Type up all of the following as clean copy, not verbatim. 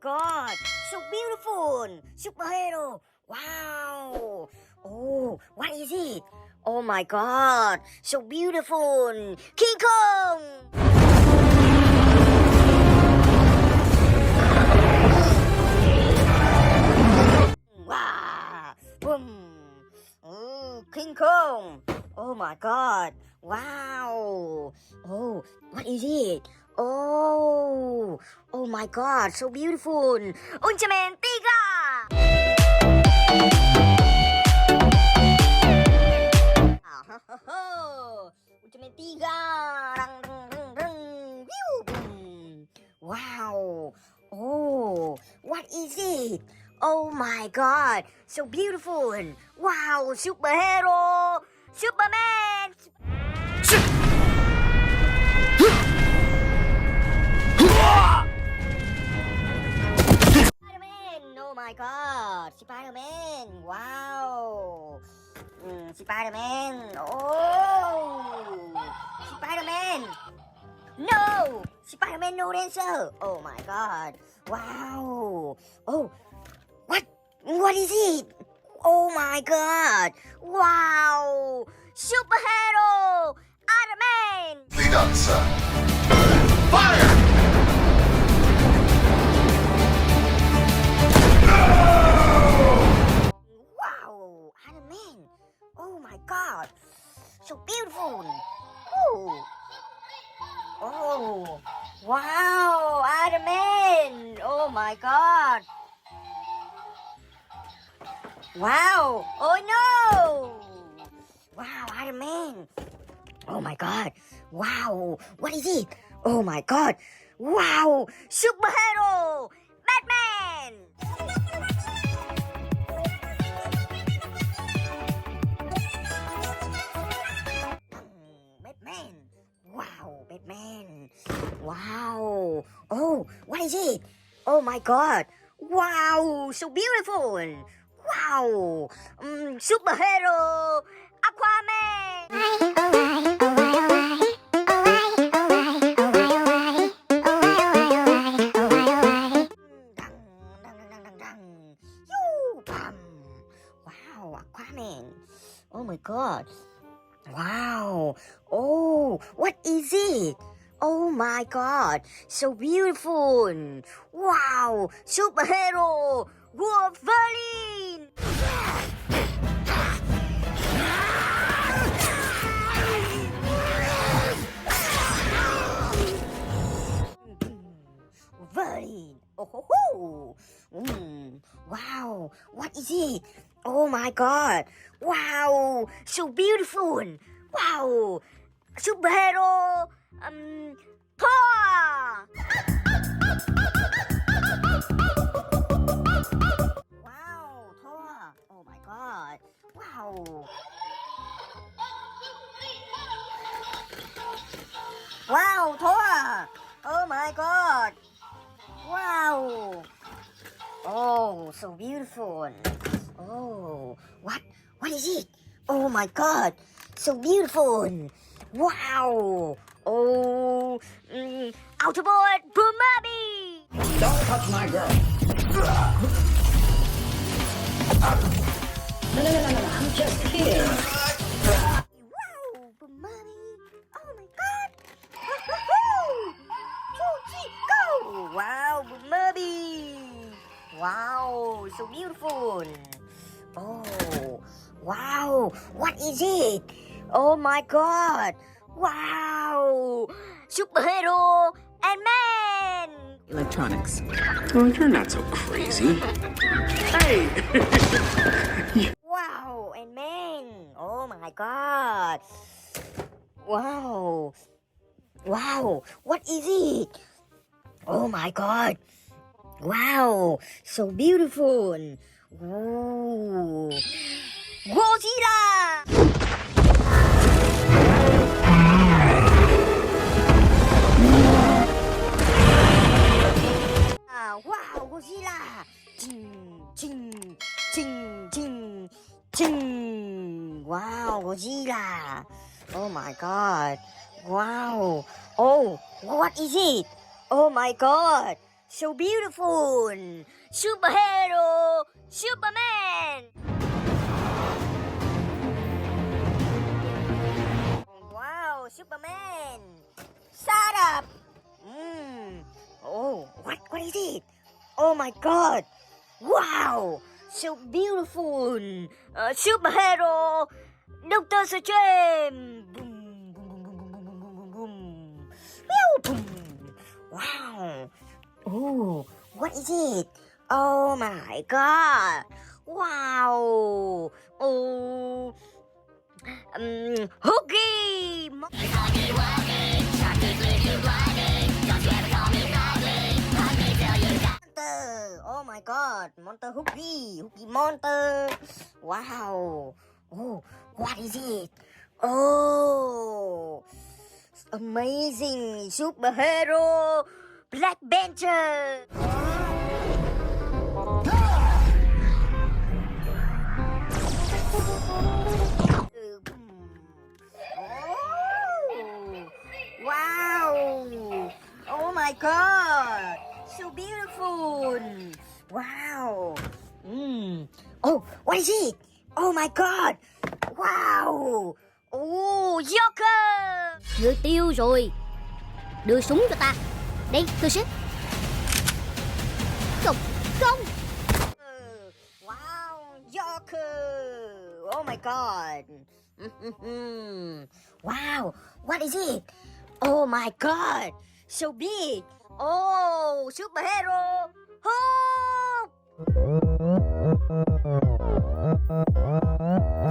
God, so beautiful, superhero. Wow. Oh, what is it? Oh my God, so beautiful, King Kong. Wow. Boom. Oh, King Kong. Oh my God. Wow. Oh, what is it? Oh. Oh my God, so beautiful. Ultraman Tiga. Ultraman Tiga. Rang, rang, rang, rang. Pew, boom. Wow. Oh, what is it? Oh my God, so beautiful. Wow, superhero. Superman. Spider-Man. Oh my God, Spider-Man. Wow. Spider-Man. Oh. Spider-Man. No! Spider-Man no answer! Oh my God! Wow! Oh, what? What is it? Oh my God! Wow! Superhero! Iron Man! Lead on, sir. Fire! Wow! Iron Man! Oh my God! So beautiful! Oh! Oh! Wow! Iron Man! Oh my God! Wow! Oh no! Wow, Iron Man! Oh my God! Wow! What is it? Oh my God! Wow! Superhero! Batman! Batman! Wow! Batman! Wow! Oh! What is it? Oh my God! Wow! So beautiful! Wow! Superhero! Aquaman! Yoo, bam. Wow, Aquaman. Oh my God. Wow. Oh, what is it? Oh my God. So beautiful. Wow. Superhero. Wolverine. Wolverine. Oh ho ho. Wow. What is it? Oh my God. Wow. So beautiful. Wow. Superhero. Thor. Wow. Thor. Oh my God. Wow. Wow. Thor. Oh my God. Wow. Oh, so beautiful. Oh, what? What is it? Oh my God, so beautiful. Wow. Oh, Autoboy Bumblebee. Don't touch my girl. No, I'm just kidding. Wow, Bumblebee. Oh my God. Woo-hoo-hoo. Go. Wow, Bumblebee. Wow, so beautiful. Oh, wow. What is it? Oh my God. Wow. Superhero and man. Electronics. Oh, you're not so crazy. Hey! Wow, and man. Oh my God. Wow. Wow. What is it? Oh my God. Wow. So beautiful. Ooh. Godzilla! Wow, Godzilla! Ching, ching, ching, ching, ching. Wow, Godzilla! Oh my God! Wow! Oh, what is it? Oh my God! so beautiful. Superhero, Superman. Wow, Superman. Shut up. Oh, what is it? Oh my God. Wow, so beautiful. Superhero, Doctor Strange. Boom, boom, boom, boom, boom, boom, boom, boom. Pew, boom. Wow. Oh, what is it? Oh my God. Wow. Oh. Hooky. Monster. Oh my God. Monster Hooky. Hooky Monster. Wow. Oh, what is it? Oh. Amazing superhero Black Panther. Oh, wow. Oh my God. So beautiful. Wow. Oh, what is it? Oh my God. Wow. Oh, Joker. Người tiêu rồi. Đưa súng cho ta. Đây, tôi sẽ. Không, không. Wow, Joker. Oh my God. Wow, what is it? Oh my God, so big. Oh, superhero. Hulk.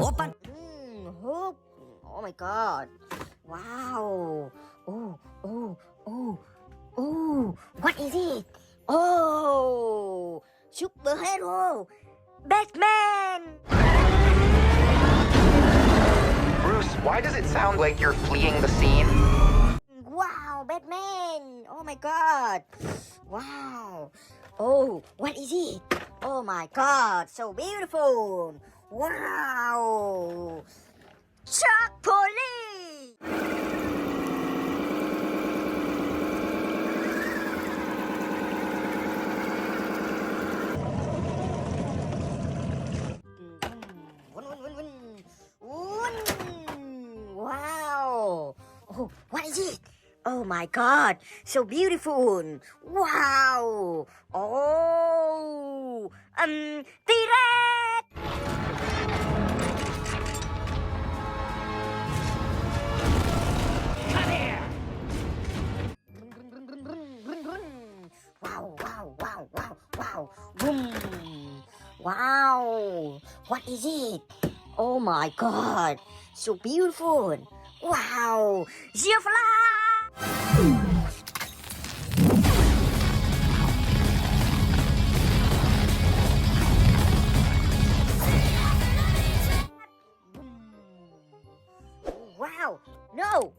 Open. Hulk. Oh my God. Wow. Oh, what is it? Oh, superhero, Batman. Bruce, why does it sound like you're fleeing the scene? Wow, Batman. Oh my God. Wow. Oh, what is it? Oh my God, so beautiful. Wow. Truck police. Wow. Oh, what is it? Oh my God, so beautiful. Wow. Oh, T-Rex. Come here. Wow. Boom. Wow. What is it? Oh my God, so beautiful. Wow. Giraffe. Wow. No.